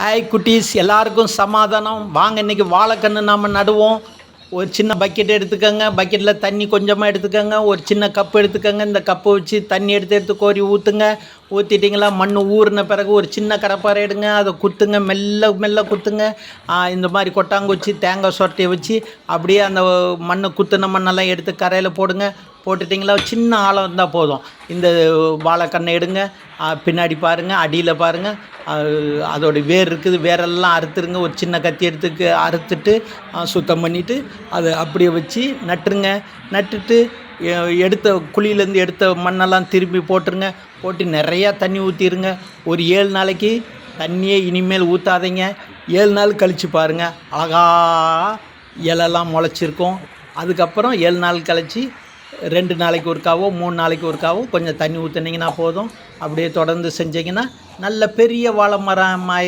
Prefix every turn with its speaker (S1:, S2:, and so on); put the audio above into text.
S1: Hi குட்டீஸ், எல்லாருக்கும் சமாதானம். வாங்க இன்றைக்கி வாழைக்கன்று நாம் நடுவோம். ஒரு சின்ன பக்கெட் எடுத்துக்கோங்க. பக்கெட்டில் தண்ணி கொஞ்சமாக எடுத்துக்கோங்க. ஒரு சின்ன கப்பு எடுத்துக்கோங்க. இந்த கப்பை வச்சு தண்ணி எடுத்து கோரி ஊற்றுங்க. ஊற்றிட்டிங்களா, மண் ஊறின பிறகு ஒரு சின்ன கடப்பாரை எடுங்க. அதை குத்துங்க, மெல்ல மெல்ல குத்துங்க. இந்த மாதிரி கொட்டாங்குச்சி தேங்காய் சொரட்டியை வச்சு அப்படியே அந்த மண்ணை குத்துன மண்ணெல்லாம் எடுத்து கரையில் போடுங்க. போட்டுட்டிங்களா, சின்ன ஆழம் இருந்தால் போதும். இந்த வாழைக்கண்ணை எடுங்க. பின்னாடி பாருங்கள், அடியில் பாருங்கள், அதோடைய வேர் இருக்குது. வேரெல்லாம் அறுத்துருங்க. ஒரு சின்ன கத்தி எடுத்து அறுத்துட்டு சுத்தம் பண்ணிவிட்டு அதை அப்படியே வச்சு நட்டுருங்க. நட்டுட்டு எடுத்த குழியிலேருந்து எடுத்த மண்ணெல்லாம் திரும்பி போட்டுருங்க. போட்டு நிறையா தண்ணி ஊற்றிடுங்க. ஒரு 7 நாளைக்கு தண்ணியே இனிமேல் ஊற்றாதீங்க. 7 நாள் கழித்து பாருங்கள், அழகா இலெல்லாம் முளைச்சிருக்கும். அதுக்கப்புறம் 7 நாள் கழித்து 2 நாளைக்கு ஒருக்காவோ 3 நாளைக்கு ஒருக்காவோ கொஞ்சம் தண்ணி ஊற்றுனீங்கன்னா போதும். அப்படியே தொடர்ந்து செஞ்சிங்கன்னா நல்ல பெரிய வாழை மரம் ஆயிரும்.